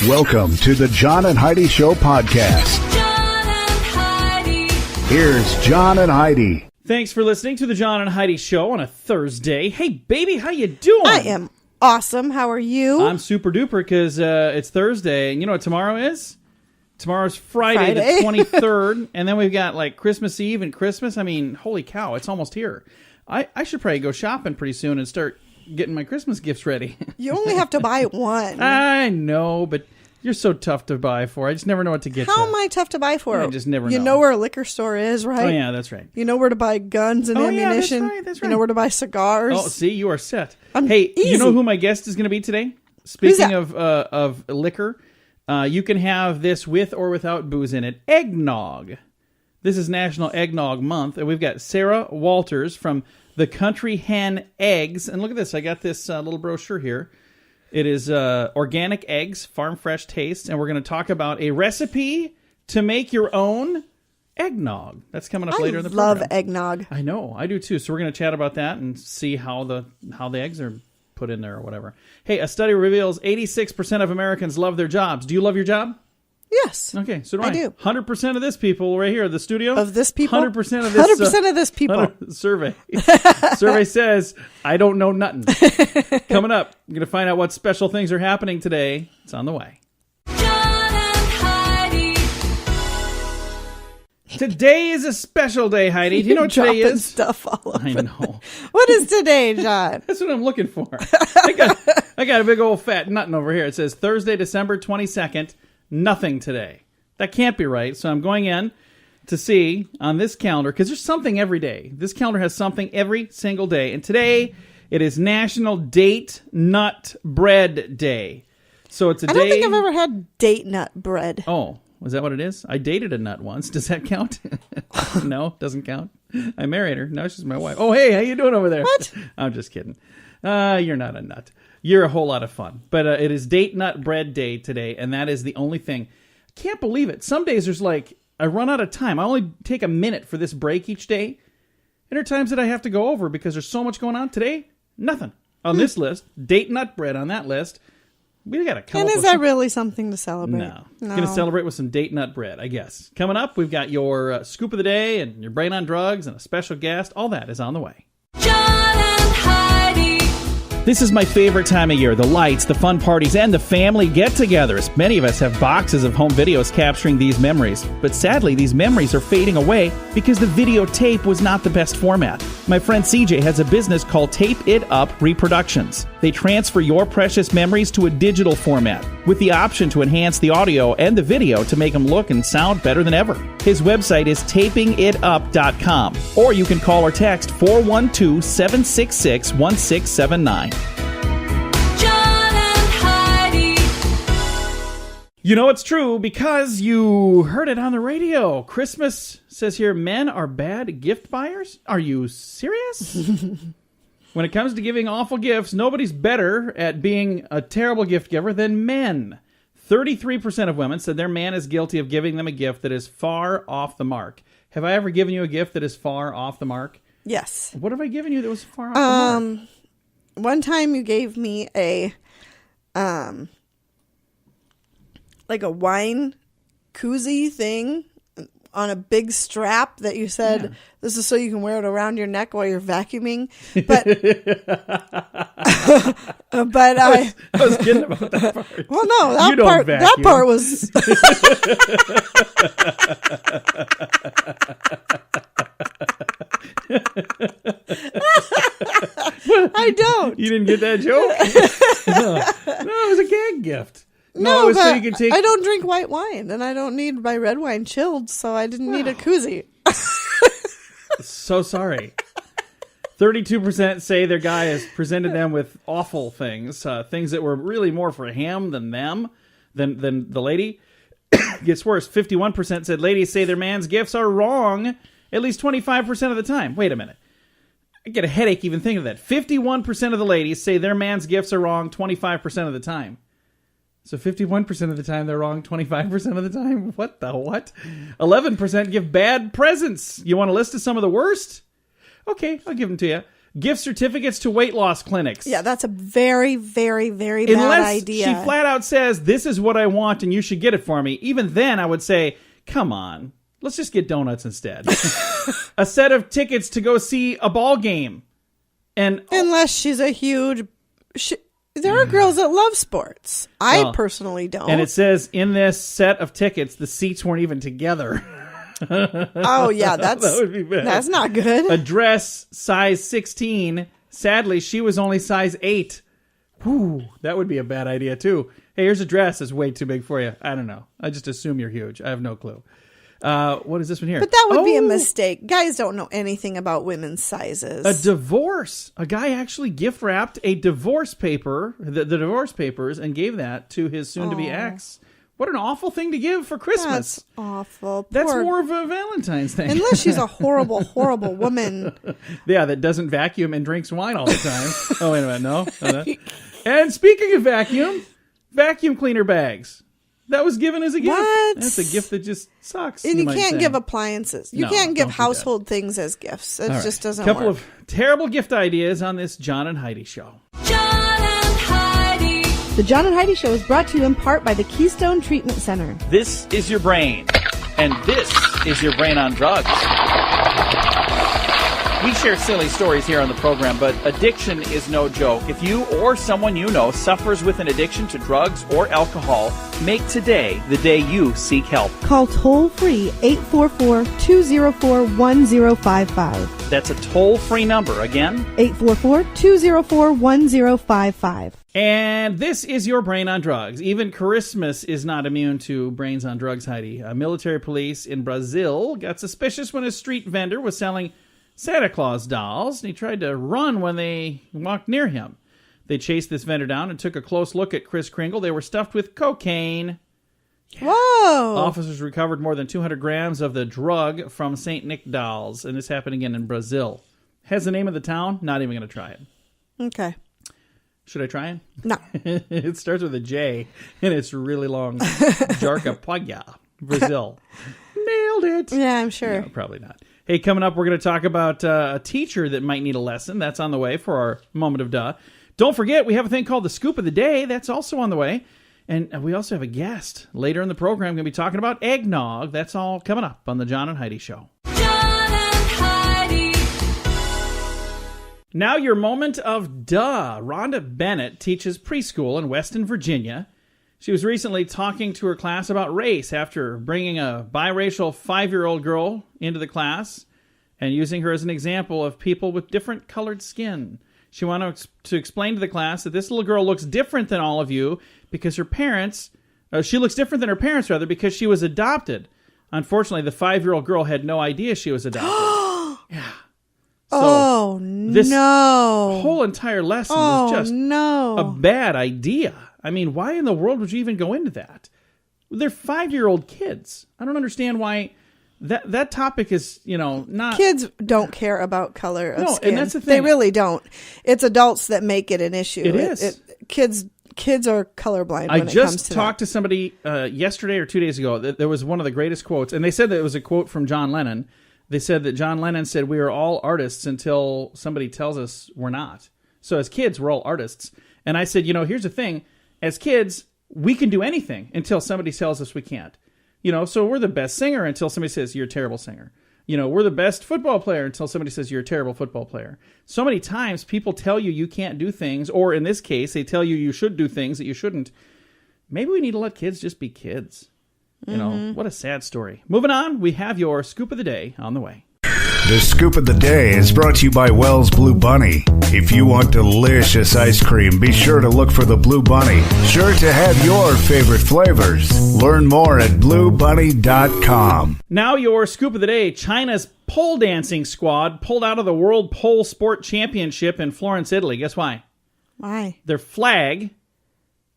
Welcome to the John and Heidi Show podcast. John and Heidi. Here's John and Heidi. Thanks for listening to the John and Heidi Show on a Thursday. Hey, baby, how you doing? I am awesome. How are you? I'm super duper because it's Thursday, and you know what tomorrow is? Tomorrow's Friday. The 23rd, and then we've got like Christmas Eve and Christmas. I mean, holy cow, it's almost here. I should probably go shopping pretty soon and start getting my Christmas gifts ready. You only have to buy one. I know, but you're so tough to buy for. I just never know what to get you. How am I tough to buy for? I just never know. You know where a liquor store is, right? Oh, yeah, that's right. You know where to buy guns and ammunition. Yeah, that's right. You know where to buy cigars. Oh, see, you are set. Easy. You know who my guest is going to be today? Speaking of liquor, you can have this with or without booze in it. Egg Nog. This is National Eggnog Month, and we've got Sarah Walters from the Country Hen Eggs. And look at this. I got this little brochure here. It is organic eggs, farm fresh taste, and we're going to talk about a recipe to make your own eggnog. That's coming up later in the program. I love eggnog. I know, I do too. So we're going to chat about that and see how the eggs are put in there or whatever. Hey, a study reveals 86% of Americans love their jobs. Do you love your job? Yes. Okay, so do I. I do. 100% of this people right here, the studio. Of this people? 100% of this. 100% of this people. Survey. Survey says, I don't know nothing. Coming up, I'm going to find out what special things are happening today. It's on the way. John and Heidi. Today is a special day, Heidi. Do you know what today Dropping is? Stuff all over. I know. What is today, John? That's what I'm looking for. I got a big old fat nothing over here. It says Thursday, December 22nd. Nothing today. That can't be right. So I'm going in to see on this calendar, because there's something every day. This calendar has something every single day. And today, it is National Date Nut Bread Day. So it's a day... I don't think I've ever had date nut bread. Oh, was that what it is? I dated a nut once. Does that count? No, doesn't count. I married her. Now she's my wife. Oh, hey, how you doing over there? What? I'm just kidding. You're not a nut. You're a whole lot of fun. But it is Date Nut Bread Day today, and that is the only thing. I can't believe it. Some days there's like, I run out of time. I only take a minute for this break each day. And there are times that I have to go over because there's so much going on. Today, nothing on this list. Date Nut Bread on that list. We got to come And up is with that some... really something to celebrate? No. Going to celebrate with some Date Nut Bread, I guess. Coming up, we've got your scoop of the day and your brain on drugs and a special guest. All that is on the way. John and Heidi. This is my favorite time of year. The lights, the fun parties, and the family get-togethers. Many of us have boxes of home videos capturing these memories. But sadly, these memories are fading away because the videotape was not the best format. My friend CJ has a business called Tape It Up Reproductions. They transfer your precious memories to a digital format with the option to enhance the audio and the video to make them look and sound better than ever. His website is tapingitup.com, or you can call or text 412-766-1679. John and Heidi. You know it's true because you heard it on the radio. Christmas says here, men are bad gift buyers? Are you serious? When it comes to giving awful gifts, nobody's better at being a terrible gift giver than men. 33% of women said their man is guilty of giving them a gift that is far off the mark. Have I ever given you a gift that is far off the mark? Yes. What have I given you that was far off the mark? One time you gave me a like a wine koozie thing on a big strap that you said, this is so you can wear it around your neck while you're vacuuming. But I was kidding about that part. Well, no, that part was I don't. You didn't get that joke? No, it was a gag gift. No, it was but so you could take... I don't drink white wine, and I don't need my red wine chilled, so I didn't need a koozie. So sorry. 32% say their guy has presented them with awful things, things that were really more for him than them, than the lady. Gets worse. 51% said ladies say their man's gifts are wrong at least 25% of the time. Wait a minute. I get a headache even thinking of that. 51% of the ladies say their man's gifts are wrong 25% of the time. So 51% of the time they're wrong 25% of the time? What the what? 11% give bad presents. You want a list of some of the worst? Okay, I'll give them to you. Gift certificates to weight loss clinics. Yeah, that's a very, very, very bad idea. Unless she flat out says, this is what I want and you should get it for me. Even then, I would say, come on, let's just get donuts instead. A set of tickets to go see a ball game. And Unless she's a huge... there are girls that love sports. I personally don't. And it says in this set of tickets, the seats weren't even together. Oh, yeah, that would be bad. That's not good. A dress size 16. Sadly, she was only size 8. Whew, that would be a bad idea, too. Hey, here's a dress that's way too big for you. I don't know. I just assume you're huge. I have no clue. What is this one here? But that would be a mistake. Guys don't know anything about women's sizes. A divorce. A guy actually gift wrapped a divorce paper, the divorce papers, and gave that to his soon-to-be ex. What an awful thing to give for Christmas. That's awful. That's Poor- more of a Valentine's thing. Unless she's a horrible, horrible woman. Yeah, that doesn't vacuum and drinks wine all the time. Oh, wait a minute. No. Oh, no. And speaking of vacuum cleaner bags. That was given as a gift. What? That's a gift that just sucks. And you might can't say. give appliances. You No, can't give don't do that. household things as gifts. It All right. just doesn't Couple work. of terrible gift ideas on this John and Heidi show. John and Heidi. The John and Heidi Show is brought to you in part by the Keystone Treatment Center. This is your brain, and this is your brain on drugs. We share silly stories here on the program, but addiction is no joke. If you or someone you know suffers with an addiction to drugs or alcohol, make today the day you seek help. Call toll-free 844-204-1055. That's a toll-free number. Again, 844-204-1055. And this is your brain on drugs. Even Christmas is not immune to brains on drugs, Heidi. Military police in Brazil got suspicious when a street vendor was selling Santa Claus dolls, and he tried to run when they walked near him. They chased this vendor down and took a close look at Kris Kringle. They were stuffed with cocaine. Whoa. Officers recovered more than 200 grams of the drug from St. Nick dolls, and this happened again in Brazil. Has the name of the town? Not even going to try it. Okay. Should I try it? No. It starts with a J, and it's really long. Jarcapaga, Brazil. Nailed it. Yeah, I'm sure. No, probably not. Hey, coming up, we're going to talk about a teacher that might need a lesson. That's on the way for our moment of duh. Don't forget, we have a thing called the Scoop of the Day. That's also on the way. And we also have a guest later in the program. We're going to be talking about eggnog. That's all coming up on the John and Heidi Show. John and Heidi. Now your moment of duh. Rhonda Bennett teaches preschool in Weston, Virginia. She was recently talking to her class about race after bringing a biracial 5-year-old girl into the class and using her as an example of people with different colored skin. She wanted to explain to the class that this little girl looks different than all of you because her parents, she looks different than her parents, rather, because she was adopted. Unfortunately, the 5-year-old girl had no idea she was adopted. Yeah. So this whole entire lesson was just a bad idea. I mean, why in the world would you even go into that? They're 5-year-old kids. I don't understand why that topic is, not... Kids don't care about color of skin. And that's the thing. They really don't. It's adults that make it an issue. It is. Kids are colorblind when I it comes just to talked to somebody yesterday or 2 days ago. There was one of the greatest quotes, and they said that it was a quote from John Lennon. They said that John Lennon said, "We are all artists until somebody tells us we're not." So as kids, we're all artists. And I said, here's the thing. As kids, we can do anything until somebody tells us we can't. So we're the best singer until somebody says you're a terrible singer. We're the best football player until somebody says you're a terrible football player. So many times people tell you can't do things, or in this case, they tell you should do things that you shouldn't. Maybe we need to let kids just be kids. What a sad story. Moving on, we have your Scoop of the Day on the way. The Scoop of the Day is brought to you by Wells Blue Bunny. If you want delicious ice cream, be sure to look for the Blue Bunny. Sure to have your favorite flavors. Learn more at bluebunny.com. Now your Scoop of the Day. China's pole dancing squad pulled out of the World Pole Sport Championship in Florence, Italy. Guess why? Why? Their flag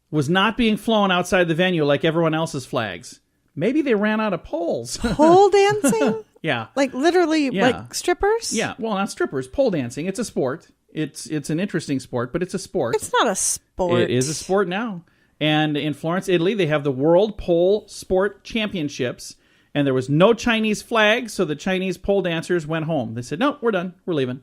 was not being flown outside the venue like everyone else's flags. Maybe they ran out of poles. Pole dancing? Yeah. Like literally Yeah. like strippers? Yeah, well, not strippers. Pole dancing. It's a sport. It's an interesting sport, but it's a sport. It's not a sport. It is a sport now. And in Florence, Italy, they have the World Pole Sport Championships, and there was no Chinese flag, so the Chinese pole dancers went home. They said, "No, we're done. We're leaving."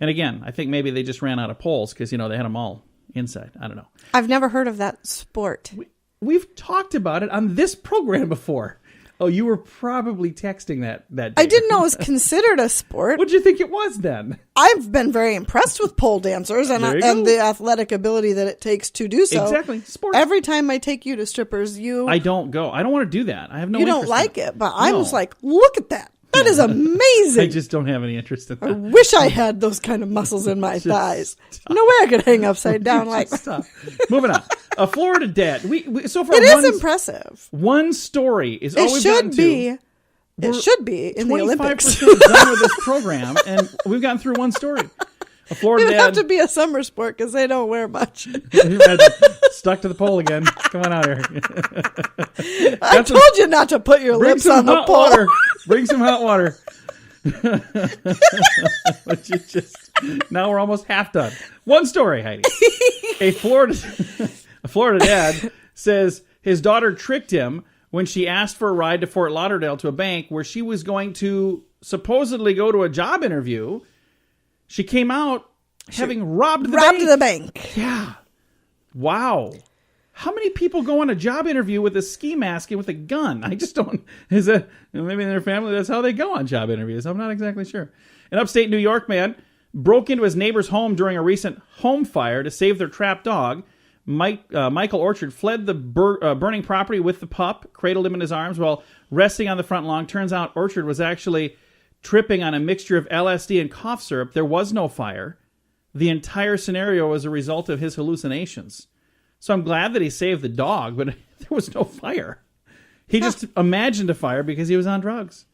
And again, I think maybe they just ran out of poles because, they had them all inside. I don't know. I've never heard of that sport. We've talked about it on this program before. Oh, you were probably texting that day. I didn't know it was considered a sport. What did you think it was then? I've been very impressed with pole dancers and the athletic ability that it takes to do so. Exactly. Sport. Every time I take you to strippers, I don't go. I don't want to do that. I have no you interest don't like in it, but I was like, look at that. That is I amazing. just don't have any interest in I that. wish I had those kind of muscles in my thighs. No way I could hang upside down like that. Stop. Moving on. A Florida dad. We so far It is impressive. One story is all It we've should gotten to. be. It should be in the Olympics. 25% done with this program, and we've gotten through one story. A Florida It would dad. have to be a summer sport because they don't wear much. Stuck to the pole again. Come on out here. I told you not to put your Bring lips some on the hot pole. water. Bring some hot water. But now we're almost half done. One story, Heidi. A Florida dad says his daughter tricked him when she asked for a ride to Fort Lauderdale to a bank where she was going to supposedly go to a job interview. She came out having robbed the bank. Yeah. Wow. How many people go on a job interview with a ski mask and with a gun? I just don't. Is that maybe in their family? That's how they go on job interviews. I'm not exactly sure. An upstate New York man broke into his neighbor's home during a recent home fire to save their trapped dog. Michael Orchard fled the burning property with the pup, cradled him in his arms while resting on the front lawn. Turns out Orchard was actually tripping on a mixture of LSD and cough syrup. There was no fire. The entire scenario was a result of his hallucinations. So I'm glad that he saved the dog, but there was no fire. He just imagined a fire because he was on drugs.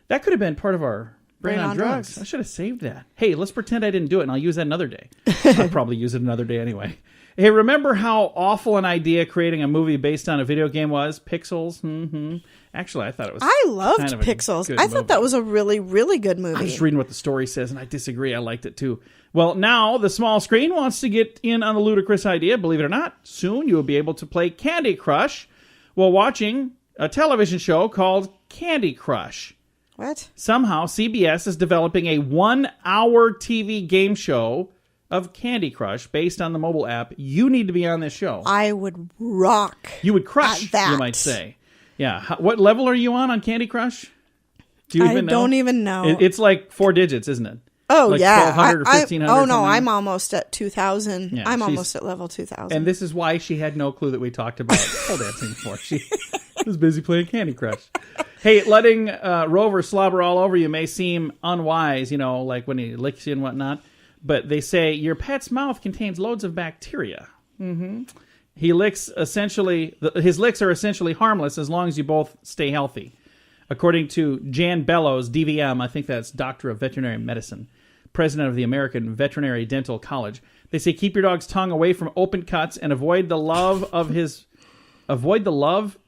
That could have been part of our Brain on drugs. I should have saved that. Hey, let's pretend I didn't do it, and I'll use that another day. I'll probably use it another day anyway. Hey, remember how awful an idea creating a movie based on a video game was? Pixels? Mm-hmm. Actually, I thought it was I loved kind of Pixels. good I thought movie. that was a really, really good movie. I'm just reading what the story says, and I disagree. I liked it, too. Well, now the small screen wants to get in on the ludicrous idea. Believe it or not, soon you will be able to play Candy Crush while watching a television show called Candy Crush. What? Somehow, CBS is developing a 1-hour TV game show of Candy Crush based on the mobile app. You need to be on this show. I would rock. You would crush, at that. you might say. Yeah. What level are you on Candy Crush? Do you even know? I don't even know. It's like 4 digits, isn't it? Oh, like yeah. 1,200 or 1,500. Oh, no, something. I'm almost at 2,000. Yeah, I'm she's- almost at level 2,000. And this is why she had no clue that we talked about pole dancing before. She was busy playing Candy Crush. Hey, letting Rover slobber all over you may seem unwise, like when he licks you and whatnot. But they say your pet's mouth contains loads of bacteria. Mm-hmm. His licks are essentially harmless as long as you both stay healthy. According to Jan Bellows, DVM, I think that's Doctor of Veterinary Medicine, president of the American Veterinary Dental College. They say keep your dog's tongue away from open cuts and avoid the love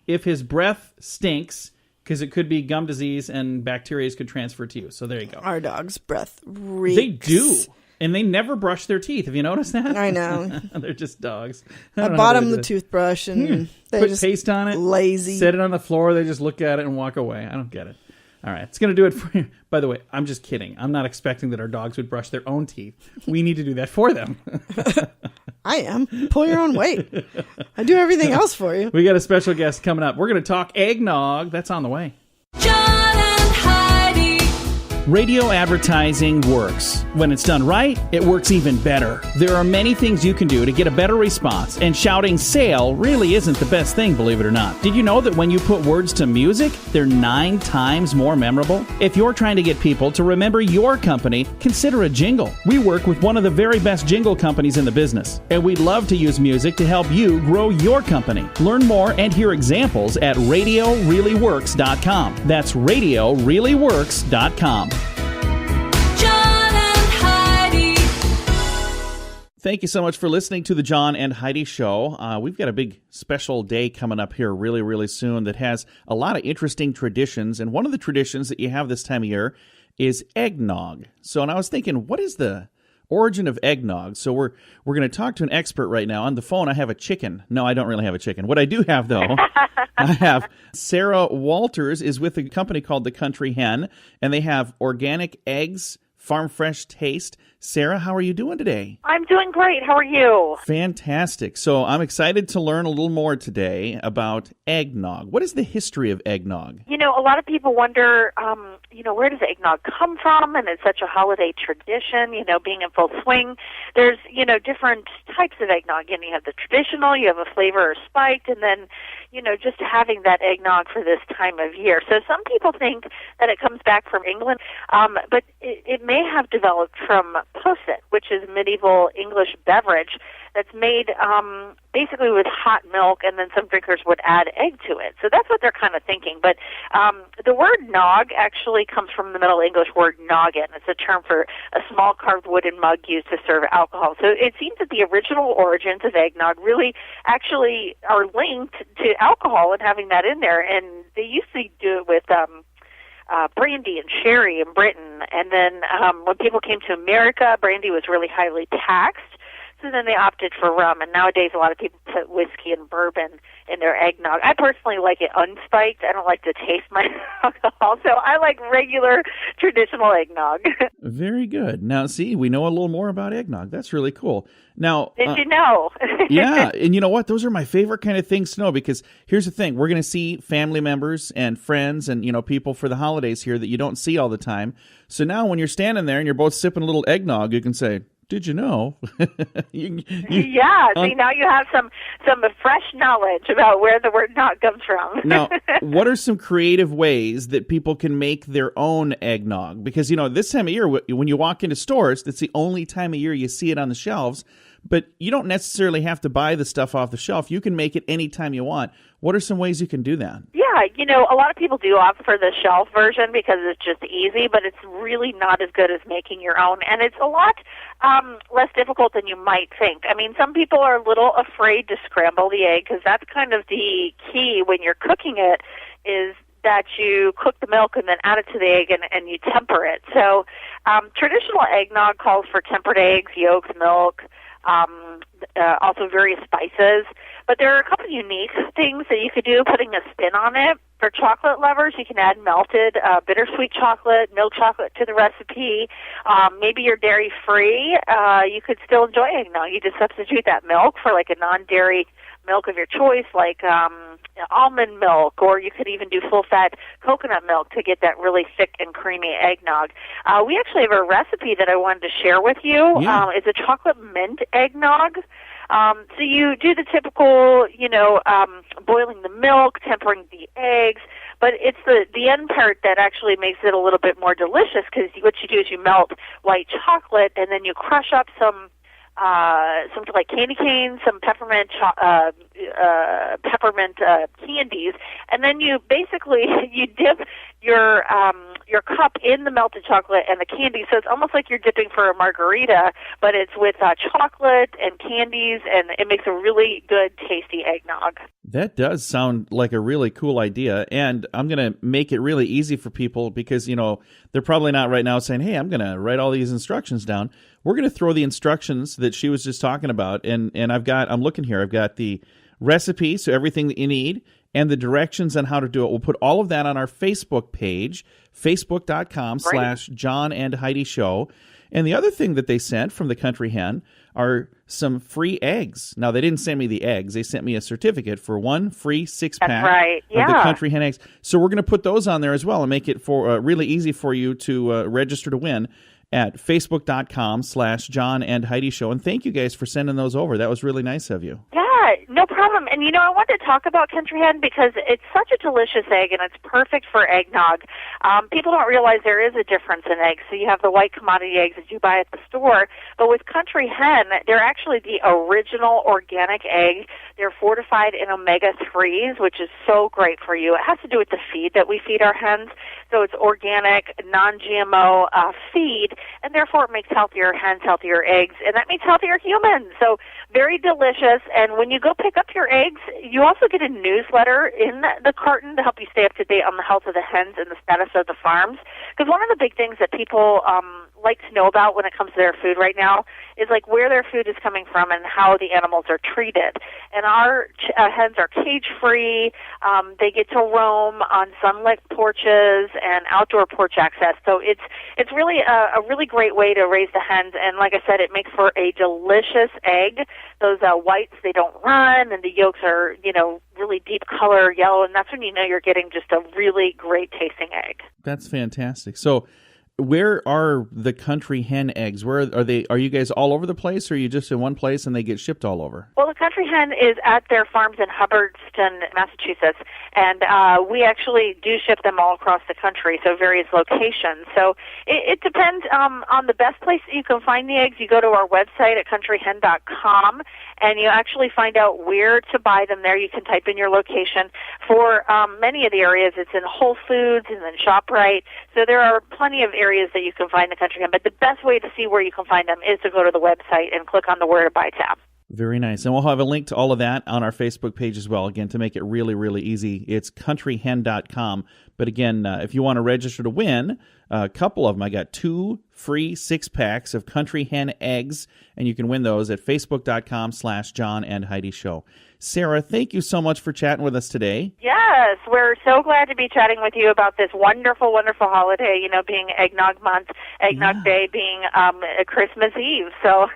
if his breath stinks, because it could be gum disease and bacteria could transfer to you. So there you go. Our dog's breath reeks. They do. And they never brush their teeth. Have you noticed that? I know. They're just dogs. I bought them the toothbrush and they Put just paste on it. lazy. Set it on the floor. They just look at it and walk away. I don't get it. All right. It's going to do it for you. By the way, I'm just kidding. I'm not expecting that our dogs would brush their own teeth. We need to do that for them. I am. Pull your own weight. I do everything else for you. We got a special guest coming up. We're going to talk eggnog. That's on the way. John and Heidi. Radio advertising works. When it's done right, it works even better. There are many things you can do to get a better response, and shouting sale really isn't the best thing, believe it or not. Did you know that when you put words to music, they're 9 times more memorable? If you're trying to get people to remember your company, consider a jingle. We work with one of the very best jingle companies in the business, and we'd love to use music to help you grow your company. Learn more and hear examples at RadioReallyWorks.com. That's RadioReallyWorks.com. John and Heidi. Thank you so much for listening to the John and Heidi Show. We've got a big special day coming up here really, really soon that has a lot of interesting traditions. And one of the traditions that you have this time of year is eggnog. So, and I was thinking, what is the origin of eggnog? So we're going to talk to an expert right now. On the phone, I have a chicken. No, I don't really have a chicken. What I do have, though, I have Sarah Walters is with a company called the Country Hen, and they have organic eggs, farm fresh taste. Sarah, how are you doing today? I'm doing great. How are you? Fantastic. So I'm excited to learn a little more today about eggnog. What is the history of eggnog? You know, a lot of people wonder, where does eggnog come from? And it's such a holiday tradition, being in full swing. There's, different types of eggnog. You have the traditional, you have a flavor or spiked, and then, just having that eggnog for this time of year. So some people think that it comes back from England, but it may have developed from posset, which is a medieval English beverage that's made basically with hot milk, and then some drinkers would add egg to it. So that's what they're kind of thinking. But the word nog actually comes from the Middle English word noggin. It's a term for a small carved wooden mug used to serve alcohol. So it seems that the original origins of eggnog really actually are linked to alcohol and having that in there. And they used to do it with brandy and sherry in Britain. And then when people came to America, brandy was really highly taxed. So then they opted for rum, and nowadays a lot of people put whiskey and bourbon in their eggnog. I personally like it unspiked. I don't like to taste my alcohol, so I like regular traditional eggnog. Very good. Now, see, we know a little more about eggnog. That's really cool. Now, Did you know? Yeah, and you know what? Those are my favorite kind of things to know, because here's the thing. We're going to see family members and friends and, people for the holidays here that you don't see all the time. So now when you're standing there and you're both sipping a little eggnog, you can say, did you know? Yeah, see, now you have some fresh knowledge about where the word nog comes from. Now, what are some creative ways that people can make their own eggnog? Because, this time of year, when you walk into stores, that's the only time of year you see it on the shelves. But you don't necessarily have to buy the stuff off the shelf. You can make it anytime you want. What are some ways you can do that? Yeah, a lot of people do opt for the shelf version because it's just easy, but it's really not as good as making your own. And it's a lot less difficult than you might think. I mean, some people are a little afraid to scramble the egg because that's kind of the key when you're cooking it, is that you cook the milk and then add it to the egg and you temper it. So traditional eggnog calls for tempered eggs, yolks, milk, also various spices. But there are a couple of unique things that you could do, putting a spin on it. For chocolate lovers, you can add melted bittersweet chocolate, milk chocolate to the recipe. Maybe you're dairy-free. You could still enjoy eggnog. You just substitute that milk for like a non-dairy milk of your choice, like almond milk, or you could even do full-fat coconut milk to get that really thick and creamy eggnog. We actually have a recipe that I wanted to share with you. Yeah. It's a chocolate mint eggnog. So you do the typical, boiling the milk, tempering the eggs, but it's the end part that actually makes it a little bit more delicious, because what you do is you melt white chocolate and then you crush up some like candy canes, some peppermint candies, and then you basically you dip your cup in the melted chocolate and the candy, so it's almost like you're dipping for a margarita, but it's with chocolate and candies, and it makes a really good, tasty eggnog. That does sound like a really cool idea, and I'm going to make it really easy for people because, they're probably not right now saying, hey, I'm going to write all these instructions down. We're going to throw the instructions that she was just talking about, and I'm looking here, I've got the recipe, so everything that you need, and the directions on how to do it. We'll put all of that on our Facebook page, facebook.com/John and Heidi Show. And the other thing that they sent from the Country Hen are some free eggs. Now, they didn't send me the eggs. They sent me a certificate for one free 6-pack That's right. Yeah. of the Country Hen eggs. So we're going to put those on there as well and make it for really easy for you to register to win at facebook.com/John and Heidi Show. And thank you guys for sending those over. That was really nice of you. Yeah, no problem. And, I wanted to talk about Country Hen because it's such a delicious egg, and it's perfect for eggnog. People don't realize there is a difference in eggs. So you have the white commodity eggs that you buy at the store, but with Country Hen, they're actually the original organic egg. They're fortified in omega-3s, which is so great for you. It has to do with the feed that we feed our hens. So it's organic, non-GMO feed, and therefore it makes healthier hens, healthier eggs, and that means healthier humans. So very delicious. And when you go pick up your eggs, you also get a newsletter in the carton to help you stay up to date on the health of the hens and the status of the farms. Because one of the big things that people like to know about when it comes to their food right now is like where their food is coming from and how the animals are treated. And our hens are cage-free. They get to roam on sunlit porches and outdoor porch access. So it's really a really great way to raise the hens. And like I said, it makes for a delicious egg. Those whites, they don't run, and the yolks are, really deep color yellow, and that's when you know you're getting just a really great tasting egg. That's fantastic. So where are the Country Hen eggs? Where are they? Are you guys all over the place, or are you just in one place and they get shipped all over? Well, the Country Hen is at their farms in Hubbardston, Massachusetts, and we actually do ship them all across the country, so various locations. So it depends on the best place that you can find the eggs. You go to our website at countryhen.com, and you actually find out where to buy them there. You can type in your location. For many of the areas, it's in Whole Foods and then ShopRite. So there are plenty of areas that you can find the Country Hen. But the best way to see where you can find them is to go to the website and click on the Where to Buy tab. Very nice. And we'll have a link to all of that on our Facebook page as well. Again, to make it really, really easy, it's countryhen.com. But again, if you want to register to win, a couple of them, I got 2 free 6-packs of Country Hen eggs, and you can win those at facebook.com/John and Heidi Show. Sarah, thank you so much for chatting with us today. Yes, we're so glad to be chatting with you about this wonderful, wonderful holiday, being Eggnog Month, Eggnog Day being Christmas Eve. So,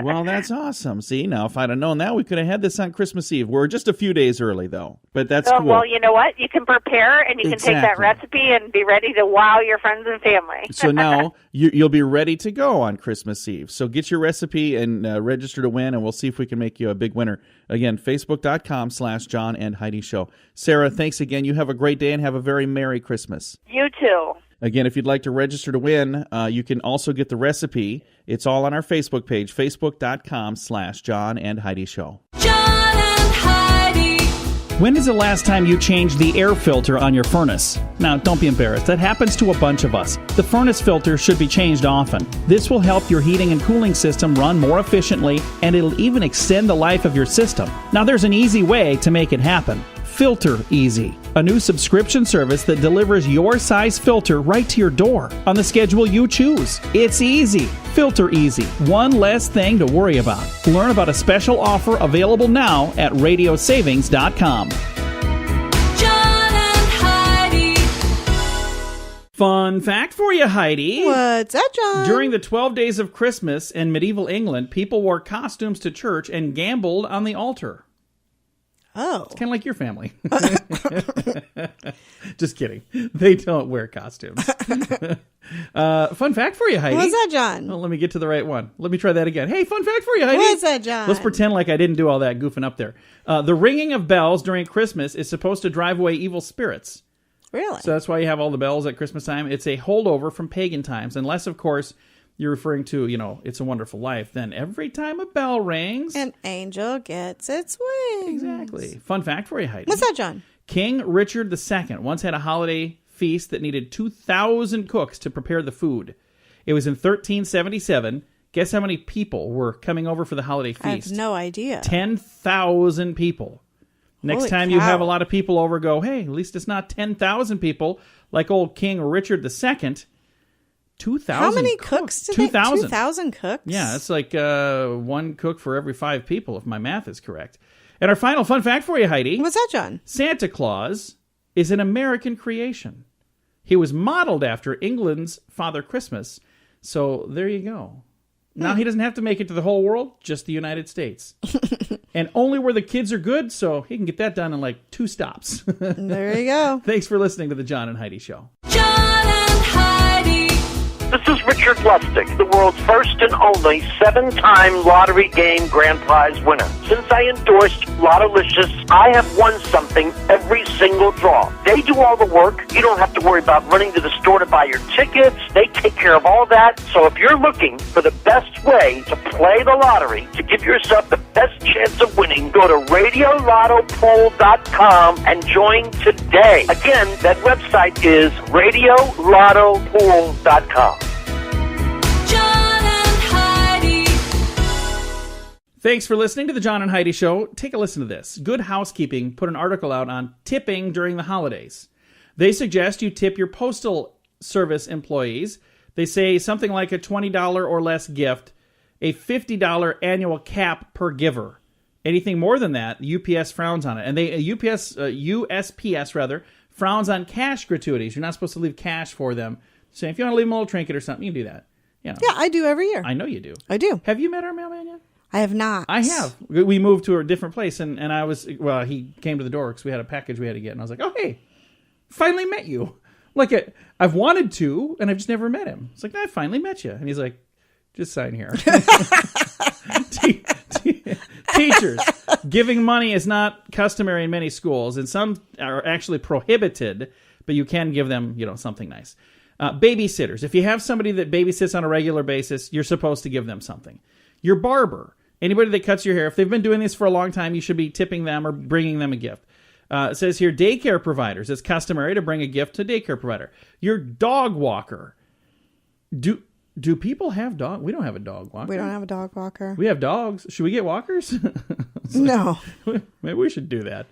well, that's awesome. See, now if I'd have known that, we could have had this on Christmas Eve. We're just a few days early, though, but that's cool. Well, you know what? You can prepare, and you can take that recipe and be ready to wow your friends and family. So now you'll be ready to go on Christmas Eve. So get your recipe and register to win, and we'll see if we can make you a big winner. Again, facebook.com/John and Heidi Show. Sarah, thanks again. You have a great day and have a very Merry Christmas. You too. Again, if you'd like to register to win, you can also get the recipe. It's all on our Facebook page, facebook.com/John and Heidi Show. John and Heidi. When is the last time you changed the air filter on your furnace? Now, don't be embarrassed. That happens to a bunch of us. The furnace filter should be changed often. This will help your heating and cooling system run more efficiently, and it'll even extend the life of your system. Now, there's an easy way to make it happen. Filter Easy, a new subscription service that delivers your size filter right to your door on the schedule you choose. It's easy. Filter Easy. One less thing to worry about. Learn about a special offer available now at radiosavings.com. John and Heidi. Fun fact for you, Heidi. What's that, John? During the 12 days of Christmas in medieval England, people wore costumes to church and gambled on the altar. Oh. It's kind of like your family. Just kidding. They don't wear costumes. Fun fact for you, Heidi. What's that, John? Well, let me get to the right one. Let me try that again. Hey, fun fact for you, Heidi. What's that, John? Let's pretend like I didn't do all that goofing up there. The ringing of bells during Christmas is supposed to drive away evil spirits. Really? So that's why you have all the bells at Christmas time. It's a holdover from pagan times, unless, of course, you're referring to, It's a Wonderful Life. Then every time a bell rings... an angel gets its wings. Exactly. Fun fact for you, Heidi. What's that, John? King Richard II once had a holiday feast that needed 2,000 cooks to prepare the food. It was in 1377. Guess how many people were coming over for the holiday feast? I have no idea. 10,000 people. Next Holy time you cow. have a lot of people over, go, hey, at least it's not 10,000 people like old King Richard II. 2,000 How many cooks did 2,000. 2,000 cooks? Yeah, it's like one cook for every 5 people, if my math is correct. And our final fun fact for you, Heidi. What's that, John? Santa Claus is an American creation. He was modeled after England's Father Christmas. So there you go. Now he doesn't have to make it to the whole world, just the United States. And only where the kids are good, so he can get that done in like 2 stops. There you go. Thanks for listening to the John and Heidi Show. John and Heidi. This is Richard Lustig, the world's first and only 7-time lottery game grand prize winner. Since I endorsed Lottolicious, I have won something every single draw. They do all the work. You don't have to worry about running to the store to buy your tickets. They take care of all that. So if you're looking for the best way to play the lottery, to give yourself the best chance of winning, go to RadioLottoPool.com and join today. Again, that website is RadioLottoPool.com. John and Heidi. Thanks for listening to the John and Heidi Show. Take a listen to this. Good Housekeeping put an article out on tipping during the holidays. They suggest you tip your postal service employees They say something like a $20 or less gift, a $50 annual cap per giver. Anything more than that, UPS frowns on it. And USPS rather, frowns on cash gratuities. You're not supposed to leave cash for them. So if you want to leave them a little trinket or something, you can do that. You know. Yeah, I do every year. I know you do. I do. Have you met our mailman yet? I have not. I have. We moved to a different place, and I was, well, he came to the door because we had a package we had to get. And I was like, oh, hey, finally met you. Like, I've wanted to, and I've just never met him. It's like, I finally met you. And he's like, just sign here. Teachers, giving money is not customary in many schools, and some are actually prohibited, but you can give them, something nice. Babysitters. If you have somebody that babysits on a regular basis, you're supposed to give them something. Your barber. Anybody that cuts your hair, if they've been doing this for a long time, you should be tipping them or bringing them a gift. It says here, daycare providers. It's customary to bring a gift to a daycare provider. Your dog walker. Do people have dog? We don't have a dog walker. We don't have a dog walker. We have dogs. Should we get walkers? No. Maybe we should do that.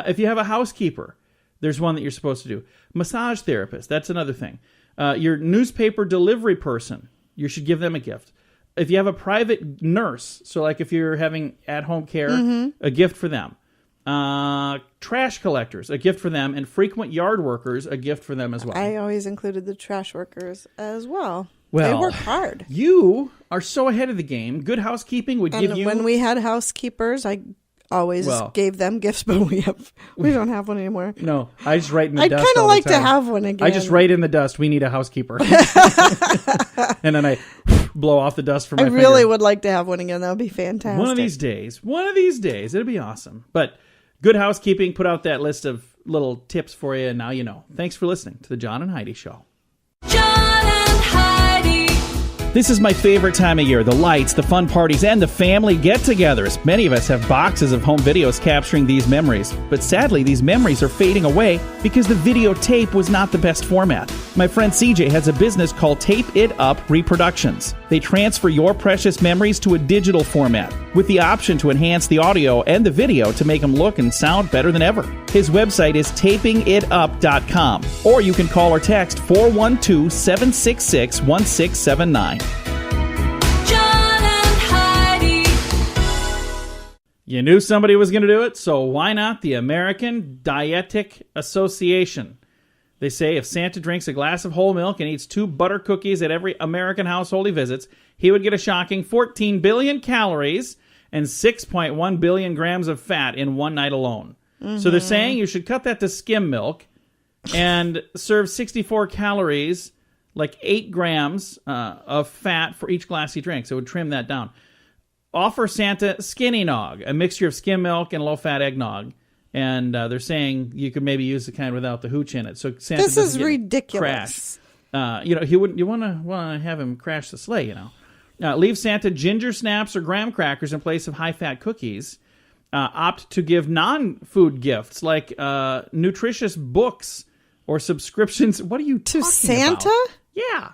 If you have a housekeeper, there's one that you're supposed to do. Massage therapist. That's another thing. Your newspaper delivery person. You should give them a gift. If you have a private nurse, so like if you're having at-home care, a gift for them. Trash collectors, a gift for them, and frequent yard workers, a gift for them as well. I always included the trash workers as well. Well, they work hard. You are so ahead of the game. Good housekeeping would give you... when we had housekeepers, I always gave them gifts, but we don't have one anymore. No, I just write in the I'd dust. kind of all the like to time. have one again. I just write in the dust, we need a housekeeper. And then I blow off the dust from my finger. I really would like to have one again. That would be fantastic. One of these days, it'll be awesome. But good housekeeping, put out that list of little tips for you, and now you know. Thanks for listening to the John and Heidi Show. John and Heidi. This is my favorite time of year, the lights, the fun parties, and the family get-togethers. Many of us have boxes of home videos capturing these memories, but sadly these memories are fading away because the videotape was not the best format. My friend CJ has a business called Tape It Up Reproductions. They transfer your precious memories to a digital format with the option to enhance the audio and the video to make them look and sound better than ever. His website is tapingitup.com, or you can call or text 412-766-1679. John and Heidi. You knew somebody was going to do it, so why not the American Dietetic Association? They say if Santa drinks a glass of whole milk and eats 2 butter cookies at every American household he visits, he would get a shocking 14 billion calories and 6.1 billion grams of fat in one night alone. So they're saying you should cut that to skim milk and serve 64 calories, like 8 grams of fat for each glass he drinks. It would trim that down. Offer Santa Skinny Nog, a mixture of skim milk and low-fat eggnog. And they're saying you could maybe use the kind without the hooch in it. So Santa This doesn't is get ridiculous. crashed. He wouldn't. You want to have him crash the sleigh. Leave Santa ginger snaps or graham crackers in place of high-fat cookies. Opt to give non-food gifts like nutritious books or subscriptions. What are you talking To Santa? about? Yeah.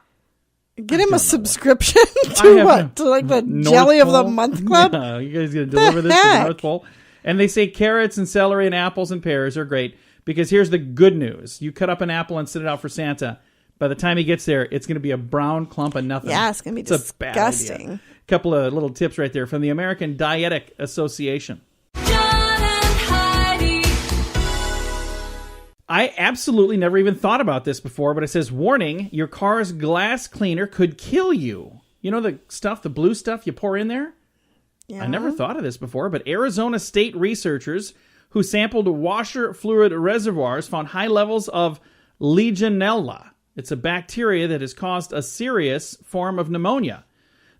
Get him a subscription to what? To like the North Jelly of the Pole? Month Club? Yeah, you guys going to deliver this to the heck? North Pole? And they say carrots and celery and apples and pears are great because here's the good news. You cut up an apple and set it out for Santa. By the time he gets there, it's going to be a brown clump of nothing. Yeah, it's going to be a bad idea. disgusting. Couple of little tips right there from the American Dietetic Association. John and Heidi. I absolutely never even thought about this before, but it says, warning, your car's glass cleaner could kill you. You know the stuff, the blue stuff you pour in there? Yeah. I never thought of this before, but Arizona state researchers who sampled washer fluid reservoirs found high levels of Legionella. It's a bacteria that has caused a serious form of pneumonia.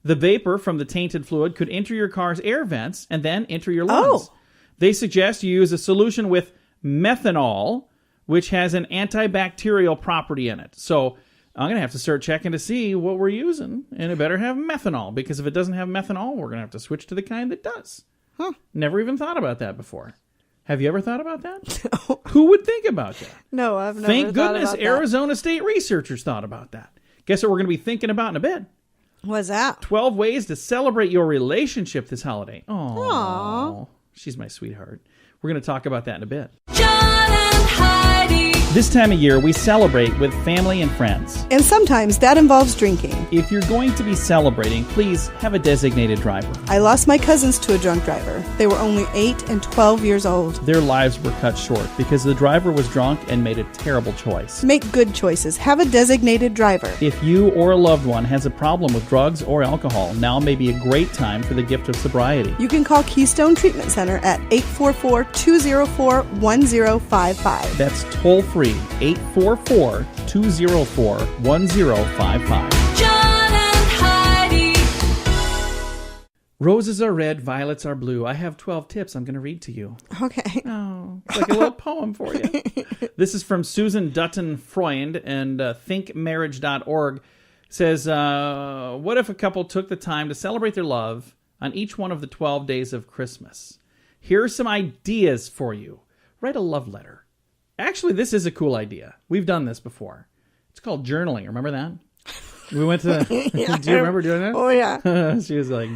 The vapor from the tainted fluid could enter your car's air vents and then enter your lungs. Oh. They suggest you use a solution with methanol, which has an antibacterial property in it. So I'm going to have to start checking to see what we're using, and it better have methanol, because if it doesn't have methanol, we're going to have to switch to the kind that does. Huh. Never even thought about that before. Have you ever thought about that? No. Who would think about that? No, I've never Thank thought goodness about that. Arizona State researchers thought about that. Guess what we're going to be thinking about in a bit? What's that? 12 ways to celebrate your relationship this holiday. Aw. She's my sweetheart. We're going to talk about that in a bit. John and Heidi. This time of year, we celebrate with family and friends. And sometimes that involves drinking. If you're going to be celebrating, please have a designated driver. I lost my cousins to a drunk driver. They were only 8 and 12 years old. Their lives were cut short because the driver was drunk and made a terrible choice. Make good choices. Have a designated driver. If you or a loved one has a problem with drugs or alcohol, now may be a great time for the gift of sobriety. You can call Keystone Treatment Center at 844-204-1055. That's toll-free, 844-204-1055. John and Heidi. Roses are red, violets are blue. I have 12 tips I'm going to read to you. Okay. Oh, it's like a little poem for you. This is from Susan Dutton Freund, and thinkmarriage.org says, what if a couple took the time to celebrate their love on each one of the 12 days of Christmas? Here are some ideas for you. Write a love letter. Actually, this is a cool idea. We've done this before. It's called journaling. Remember that? We went to... Yeah. Do you remember doing that? Oh, yeah. She was like,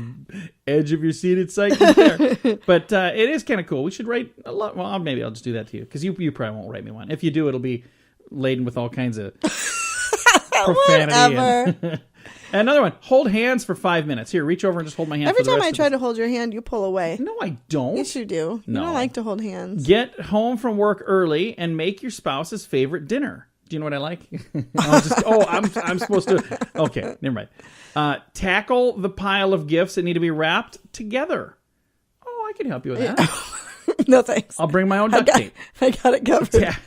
edge of your seated sight there. But it is kind of cool. We should write a lot. Well, maybe I'll just do that to you, because you probably won't write me one. If you do, it'll be laden with all kinds of profanity. Whatever. And another one, hold hands for 5 minutes. Here, reach over and just hold my hand Every for the time rest I of try this. to hold your hand, you pull away. No, I don't. Yes, you do. No. You don't like to hold hands. Get home from work early and make your spouse's favorite dinner. Do you know what I like? I'm supposed to. Okay, never mind. Tackle the pile of gifts that need to be wrapped together. Oh, I can help you with that. No, thanks. I'll bring my own duct tape. I got it covered. Yeah.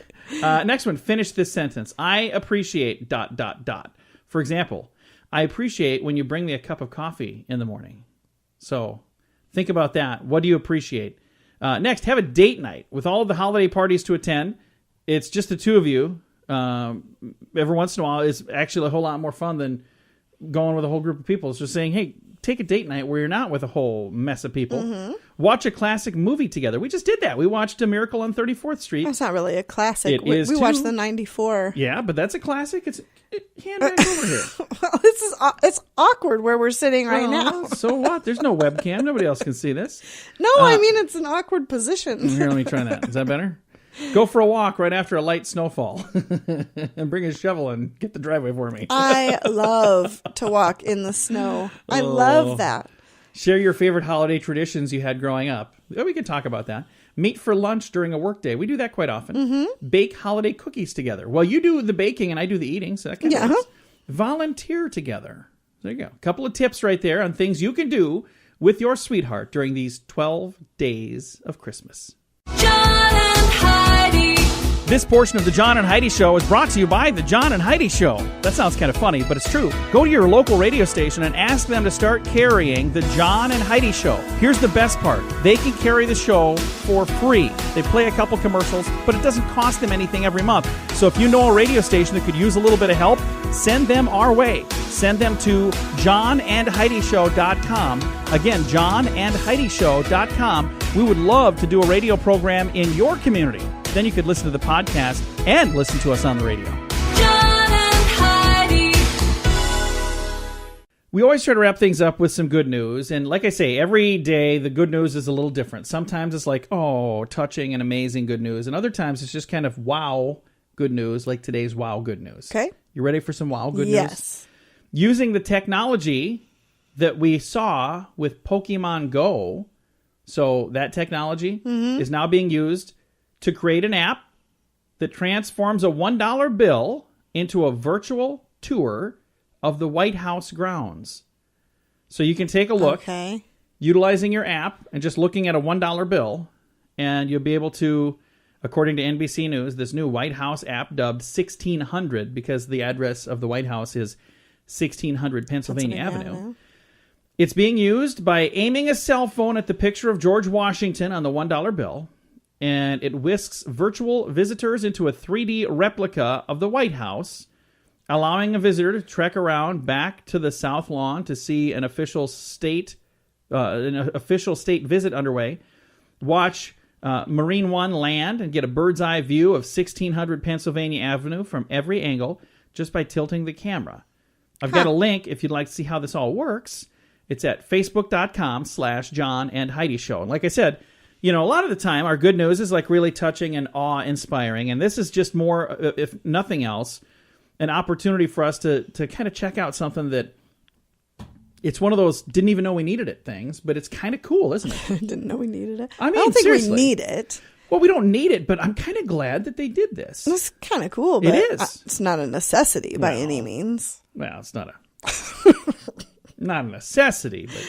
Next one. Finish this sentence. I appreciate ... For example, I appreciate when you bring me a cup of coffee in the morning. So think about that. What do you appreciate? Next, have a date night with all of the holiday parties to attend. It's just the two of you. Every once in a while is actually a whole lot more fun than going with a whole group of people. It's just saying, hey, take a date night where you're not with a whole mess of people. Mm-hmm. Watch a classic movie together. We just did that. We watched A Miracle on 34th Street. That's not really a classic. It is we too. watched the 94. Yeah, but that's a classic. Hand back over here. Well, it's awkward where we're sitting right now. So what? There's no webcam. Nobody else can see this. No, I mean, it's an awkward position. Here, let me try that. Is that better? Go for a walk right after a light snowfall and bring a shovel and get the driveway for me. I love to walk in the snow. I love that. Share your favorite holiday traditions you had growing up. Oh, we could talk about that. Meet for lunch during a workday. We do that quite often. Mm-hmm. Bake holiday cookies together. Well, you do the baking and I do the eating, so that kind of works. Volunteer together. There you go. A couple of tips right there on things you can do with your sweetheart during these 12 days of Christmas. John and Heidi. This portion of the John and Heidi Show is brought to you by the John and Heidi Show. That sounds kind of funny, but it's true. Go to your local radio station and ask them to start carrying the John and Heidi Show. Here's the best part. They can carry the show for free. They play a couple commercials, but it doesn't cost them anything every month. So if you know a radio station that could use a little bit of help, send them our way. Send them to johnandheidishow.com. Again, johnandheidishow.com. We would love to do a radio program in your community. Then you could listen to the podcast and listen to us on the radio. John and Heidi. We always try to wrap things up with some good news. And like I say, every day the good news is a little different. Sometimes it's like, oh, touching and amazing good news. And other times it's just kind of wow good news, like today's wow good news. Okay. You ready for some wow good news? Yes. Using the technology that we saw with Pokemon Go, so that technology is now being used to create an app that transforms a $1 bill into a virtual tour of the White House grounds. So you can take a look utilizing your app and just looking at a $1 bill, and you'll be able to, according to NBC News, this new White House app dubbed 1600 because the address of the White House is 1600 Pennsylvania Avenue. It's being used by aiming a cell phone at the picture of George Washington on the $1 bill, and it whisks virtual visitors into a 3D replica of the White House, allowing a visitor to trek around back to the South Lawn to see an official state visit underway, watch Marine One land and get a bird's eye view of 1600 Pennsylvania Avenue from every angle just by tilting the camera. I've got a link if you'd like to see how this all works. It's at facebook.com/John and Heidi Show. And like I said, You know, a lot of the time, our good news is like really touching and awe-inspiring, and this is just more, if nothing else, an opportunity for us to kind of check out something that it's one of those didn't even know we needed it things, but it's kind of cool, isn't it? I didn't know we needed it. I mean, don't think seriously. we need it. Well, we don't need it, but I'm kind of glad that they did this. It's kind of cool, but It is. it's not a necessity by No. any means. Well, it's not a necessity, but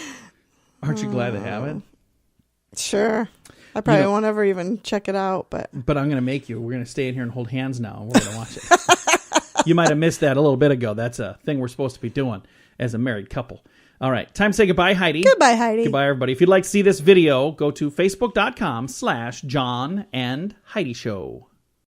aren't you glad to have it? Sure. I probably You know- won't ever even check it out, but But I'm going to make you. We're going to stay in here and hold hands now, and we're going to watch it. You might have missed that a little bit ago. That's a thing we're supposed to be doing as a married couple. All right. Time to say goodbye, Heidi. goodbye, Heidi. Goodbye, everybody. If you'd like to see this video, go to facebook.com/John and Heidi Show.